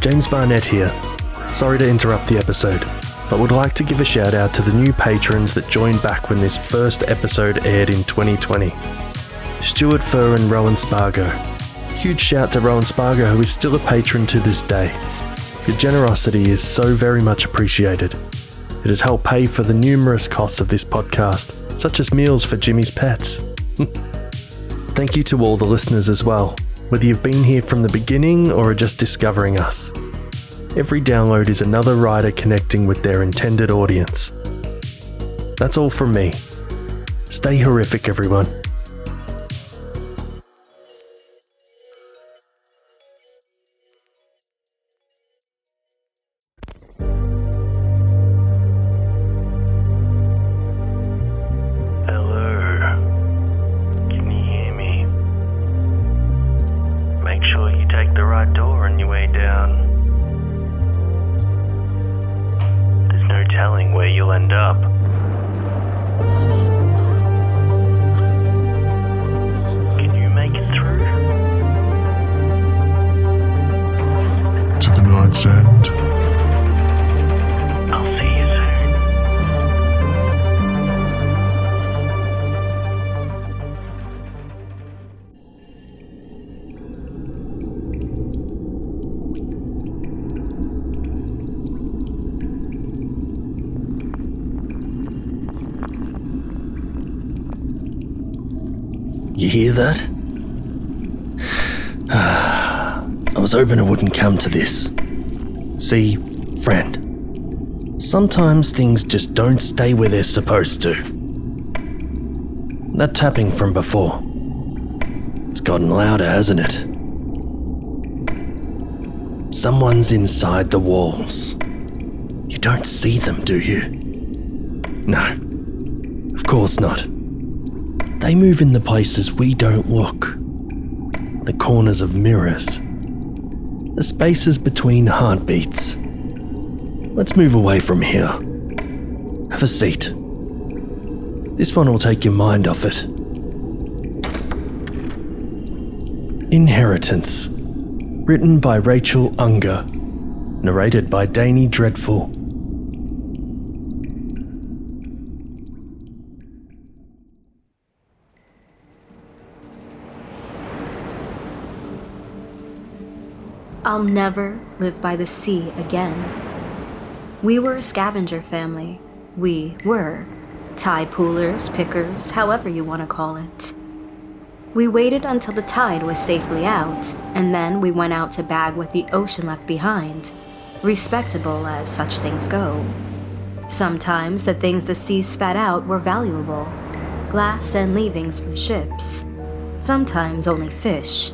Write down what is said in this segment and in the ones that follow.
James Barnett here. Sorry to interrupt the episode, but would like to give a shout out to the new patrons that joined back when this first episode aired in 2020. Stuart Furr and Rowan Spargo. Huge shout to Rowan Spargo, who is still a patron to this day. Your generosity is so very much appreciated. It has helped pay for the numerous costs of this podcast, such as meals for Jimmy's pets. Thank you to all the listeners as well, whether you've been here from the beginning or are just discovering us. Every download is another writer connecting with their intended audience. That's all from me. Stay horrific, everyone. You hear that? I was hoping it wouldn't come to this. See, friend, sometimes things just don't stay where they're supposed to. That tapping from before, it's gotten louder, hasn't it? Someone's inside the walls. You don't see them, do you? No, of course not. They move in the places we don't look. The corners of mirrors. The spaces between heartbeats. Let's move away from here. Have a seat. This one will take your mind off it. Inheritance. Written by Rachel Unger. Narrated by Danny Dreadful. I'll never live by the sea again. We were a scavenger family. We were tide poolers, pickers, however you want to call it. We waited until the tide was safely out, and then we went out to bag what the ocean left behind, respectable as such things go. Sometimes the things the sea spat out were valuable, glass and leavings from ships. Sometimes only fish.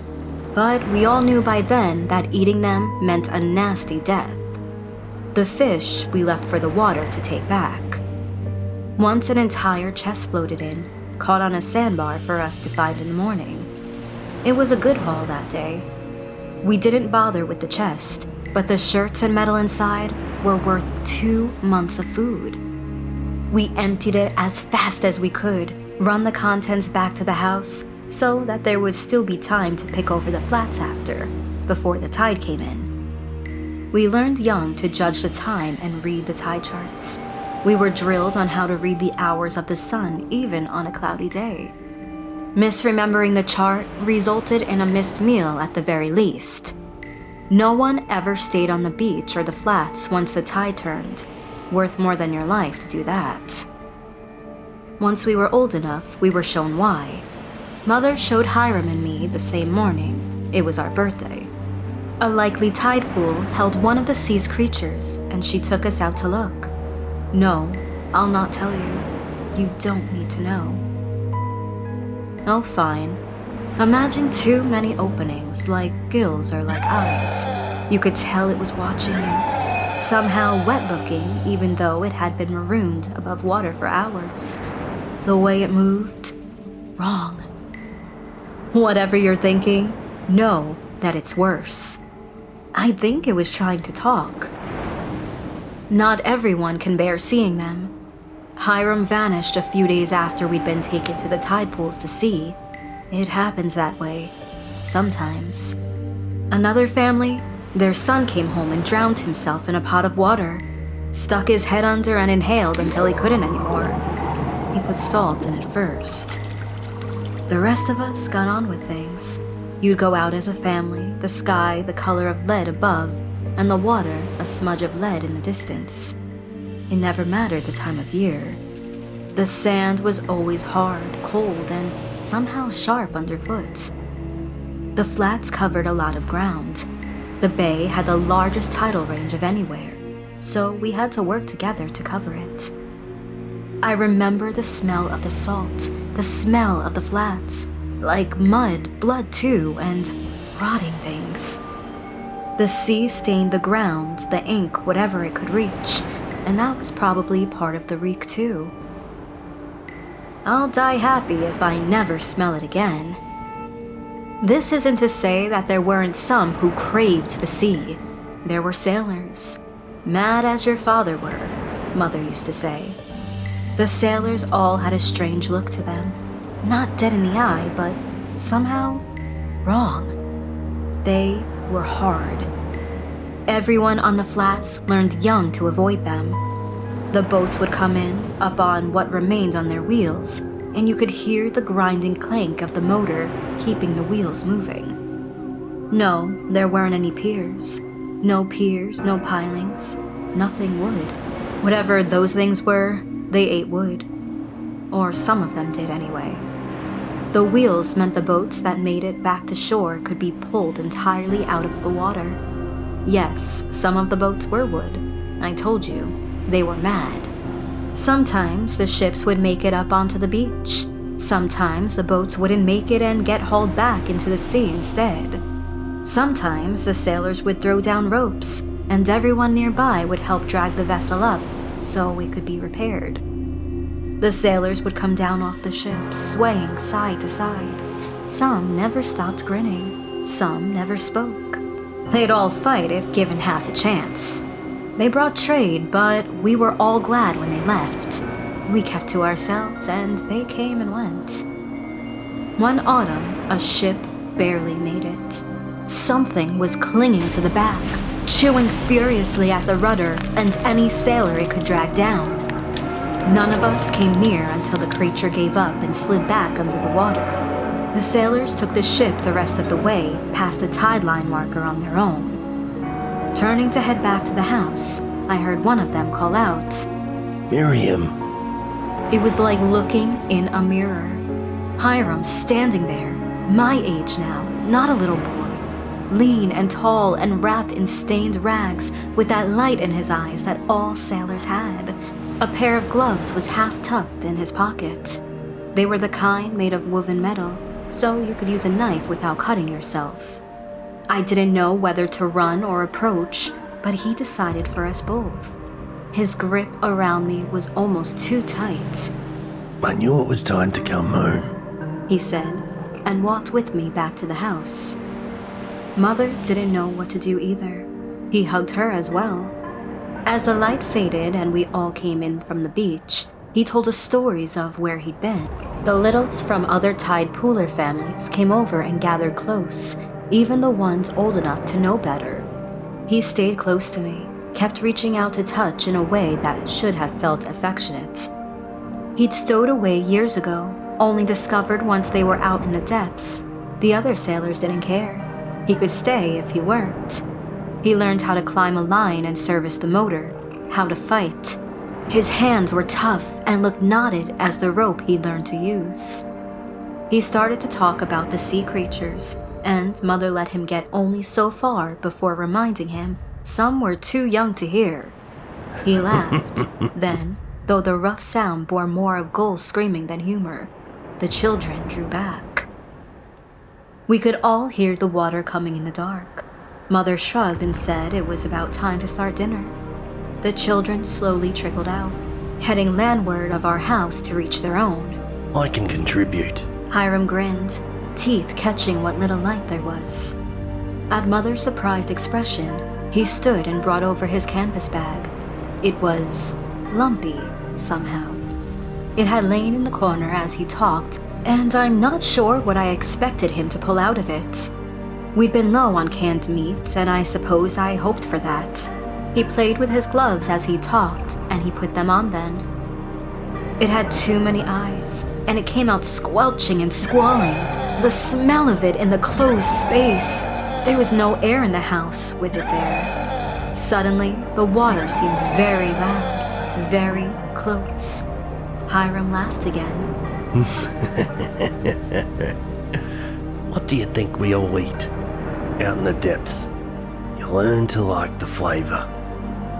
But we all knew by then that eating them meant a nasty death. The fish we left for the water to take back. Once an entire chest floated in, caught on a sandbar for us to find in the morning. It was a good haul that day. We didn't bother with the chest, but the shirts and metal inside were worth 2 months of food. We emptied it as fast as we could, run the contents back to the house, so that there would still be time to pick over the flats after, before the tide came in. We learned young to judge the time and read the tide charts. We were drilled on how to read the hours of the sun even on a cloudy day. Misremembering the chart resulted in a missed meal at the very least. No one ever stayed on the beach or the flats once the tide turned. Worth more than your life to do that. Once we were old enough, we were shown why. Mother showed Hiram and me the same morning. It was our birthday. A likely tide pool held one of the sea's creatures, and she took us out to look. No, I'll not tell you. You don't need to know. Oh, fine. Imagine too many openings, like gills or like eyes. You could tell it was watching you. Somehow wet-looking, even though it had been marooned above water for hours. The way it moved, wrong. Whatever you're thinking, know that it's worse. I think it was trying to talk. Not everyone can bear seeing them. Hiram vanished a few days after we'd been taken to the tide pools to see. It happens that way, sometimes. Another family Their son came home and drowned himself in a pot of water, stuck his head under and inhaled until he couldn't anymore. He put salt in it first. The rest of us got on with things. You'd go out as a family, the sky the color of lead above, and the water a smudge of lead in the distance. It never mattered the time of year. The sand was always hard, cold, and somehow sharp underfoot. The flats covered a lot of ground. The bay had the largest tidal range of anywhere, so we had to work together to cover it. I remember the smell of the salt, the smell of the flats, like mud, blood too, and rotting things. The sea stained the ground, the ink, whatever it could reach, and that was probably part of the reek too. I'll die happy if I never smell it again. This isn't to say that there weren't some who craved the sea. There were sailors. Mad as your father were, Mother used to say. The sailors all had a strange look to them. Not dead in the eye, but somehow wrong. They were hard. Everyone on the flats learned young to avoid them. The boats would come in, up on what remained on their wheels, and you could hear the grinding clank of the motor keeping the wheels moving. No, there weren't any piers. No piers, no pilings, nothing wood. Whatever those things were, they ate wood. Or some of them did anyway. The wheels meant the boats that made it back to shore could be pulled entirely out of the water. Yes, some of the boats were wood. I told you, they were mad. Sometimes the ships would make it up onto the beach. Sometimes the boats wouldn't make it and get hauled back into the sea instead. Sometimes the sailors would throw down ropes, and everyone nearby would help drag the vessel up so it could be repaired. The sailors would come down off the ship, swaying side to side. Some never stopped grinning. Some never spoke. They'd all fight if given half a chance. They brought trade, but we were all glad when they left. We kept to ourselves, and they came and went. One autumn, a ship barely made it. Something was clinging to the back, chewing furiously at the rudder and any sailor it could drag down. None of us came near until the creature gave up and slid back under the water. The sailors took the ship the rest of the way past the tide line marker on their own. Turning to head back to the house, I heard one of them call out, Miriam. It was like looking in a mirror. Hiram standing there, my age now, not a little boy, lean and tall and wrapped in stained rags with that light in his eyes that all sailors had. A pair of gloves was half tucked in his pocket. They were the kind made of woven metal, so you could use a knife without cutting yourself. I didn't know whether to run or approach, but he decided for us both. His grip around me was almost too tight. I knew it was time to come home, he said, and walked with me back to the house. Mother didn't know what to do either. He hugged her as well. As the light faded and we all came in from the beach, he told us stories of where he'd been. The littles from other tide pooler families came over and gathered close, even the ones old enough to know better. He stayed close to me, kept reaching out to touch in a way that should have felt affectionate. He'd stowed away years ago, only discovered once they were out in the depths. The other sailors didn't care. He could stay if he weren't. He learned how to climb a line and service the motor, how to fight. His hands were tough and looked knotted as the rope he learned to use. He started to talk about the sea creatures, and Mother let him get only so far before reminding him some were too young to hear. He laughed. Then, though the rough sound bore more of gulls screaming than humor, the children drew back. We could all hear the water coming in the dark. Mother shrugged and said it was about time to start dinner. The children slowly trickled out, heading landward of our house to reach their own. I can contribute. Hiram grinned, teeth catching what little light there was. At Mother's surprised expression, he stood and brought over his canvas bag. It was lumpy, somehow. It had lain in the corner as he talked, and I'm not sure what I expected him to pull out of it. We'd been low on canned meat, and I suppose I hoped for that. He played with his gloves as he talked, and he put them on then. It had too many eyes, and it came out squelching and squalling. The smell of it in the closed space. There was no air in the house with it there. Suddenly, the water seemed very loud, very close. Hiram laughed again. What do you think we all eat? Out in the depths. You learn to like the flavor.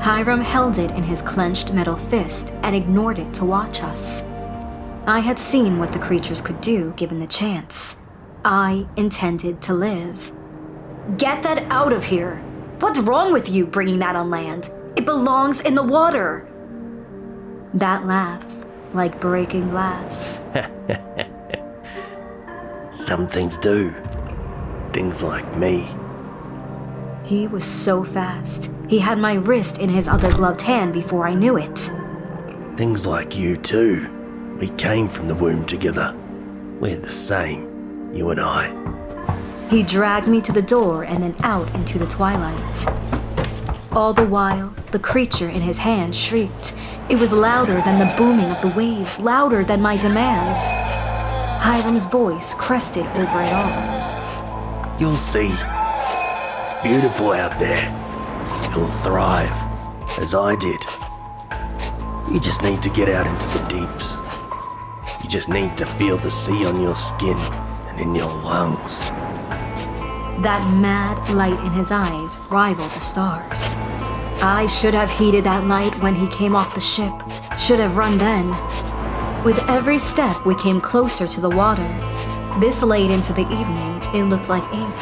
Hiram held it in his clenched metal fist and ignored it to watch us. I had seen what the creatures could do given the chance. I intended to live. Get that out of here! What's wrong with you bringing that on land? It belongs in the water! That laugh, like breaking glass. Some things do. Things like me. He was so fast. He had my wrist in his other gloved hand before I knew it. Things like you too. We came from the womb together. We're the same, you and I. He dragged me to the door and then out into the twilight. All the while, the creature in his hand shrieked. It was louder than the booming of the waves, louder than my demands. Hiram's voice crested over it all. You'll see. It's beautiful out there. You'll thrive, as I did. You just need to get out into the deeps. You just need to feel the sea on your skin and in your lungs. That mad light in his eyes rivaled the stars. I should have heeded that light when he came off the ship. Should have run then. With every step, we came closer to the water. This late into the evening, it looked like ink.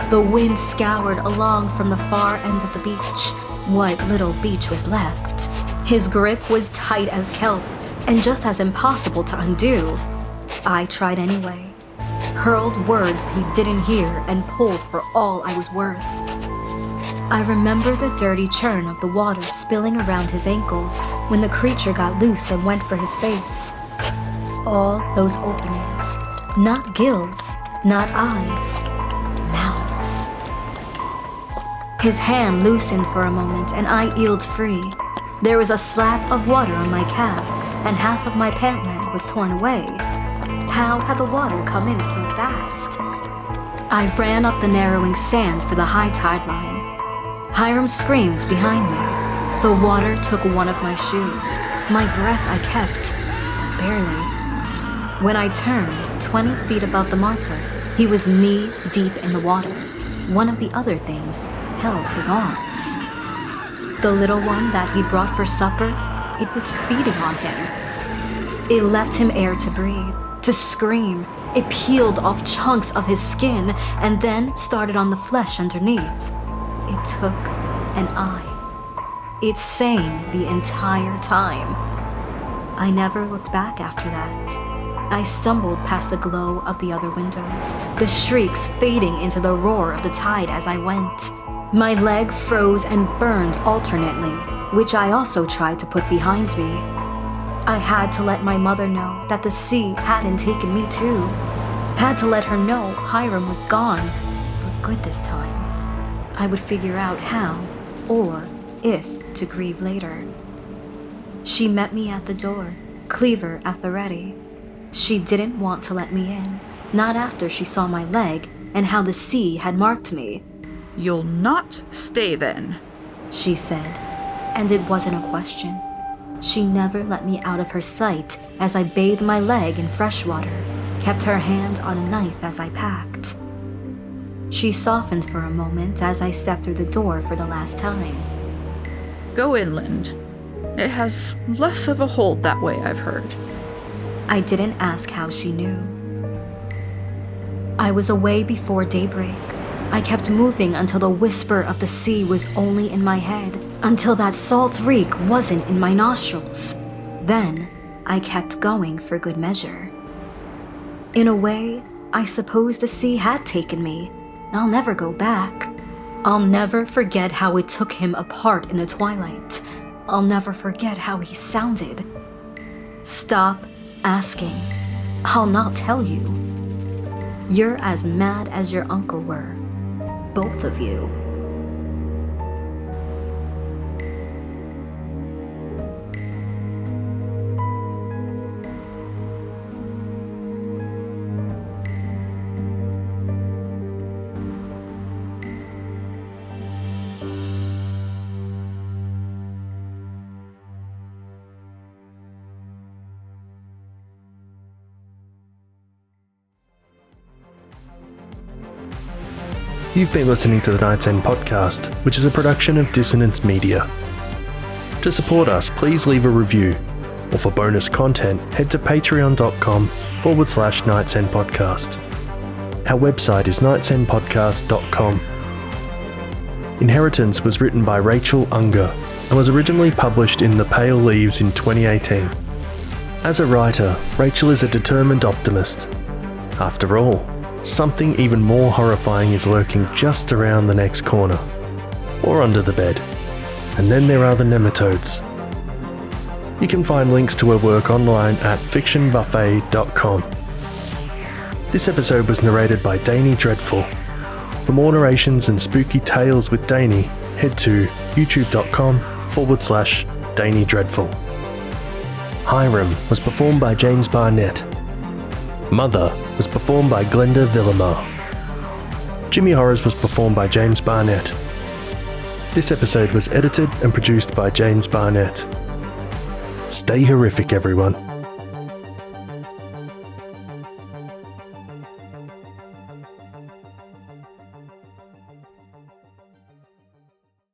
The wind scoured along from the far end of the beach, what little beach was left. His grip was tight as kelp, and just as impossible to undo. I tried anyway. Hurled words he didn't hear and pulled for all I was worth. I remember the dirty churn of the water spilling around his ankles when the creature got loose and went for his face. All those openings, not gills, not eyes, mouths. His hand loosened for a moment and I eeled free. There was a slap of water on my calf and half of my pant leg was torn away. How had the water come in so fast? I ran up the narrowing sand for the high tide line. Hiram screams behind me. The water took one of my shoes. My breath I kept, barely. When I turned 20 feet above the marker, he was knee deep in the water. One of the other things held his arms. The little one that he brought for supper, it was feeding on him. It left him air to breathe, to scream. It peeled off chunks of his skin and then started on the flesh underneath. It took an eye. It sang the entire time. I never looked back after that. I stumbled past the glow of the other windows, the shrieks fading into the roar of the tide as I went. My leg froze and burned alternately, which I also tried to put behind me. I had to let my mother know that the sea hadn't taken me too. Had to let her know Hiram was gone, for good this time. I would figure out how, or if, to grieve later. She met me at the door, cleaver at the ready. She didn't want to let me in, not after she saw my leg and how the sea had marked me. "You'll not stay then," she said, and it wasn't a question. She never let me out of her sight as I bathed my leg in fresh water, kept her hand on a knife as I packed. She softened for a moment as I stepped through the door for the last time. "Go inland. It has less of a hold that way, I've heard." I didn't ask how she knew. I was away before daybreak. I kept moving until the whisper of the sea was only in my head, until that salt reek wasn't in my nostrils. Then, I kept going for good measure. In a way, I suppose the sea had taken me. I'll never go back. I'll never forget how it took him apart in the twilight. I'll never forget how he sounded. Stop asking. I'll not tell you. You're as mad as your uncle were. both of you. You've been listening to the Night's End podcast, which is a production of Dissonance Media. To support us, please leave a review, or for bonus content, head to patreon.com/Night's End podcast. Our website is nightsendpodcast.com. Inheritance was written by Rachel Unger and was originally published in The Pale Leaves in 2018. As a writer, Rachel is a determined optimist. After all, something even more horrifying is lurking just around the next corner, or under the bed. And then there are the nematodes. You can find links to her work online at fictionbuffet.com. This episode was narrated by Danny Dreadful. For more narrations and spooky tales with Danny, head to youtube.com/Danny Dreadful. Hiram was performed by James Barnett. Mother was performed by Glenda Villamar. Jimmy Horrors was performed by James Barnett. This episode was edited and produced by James Barnett. Stay horrific, everyone.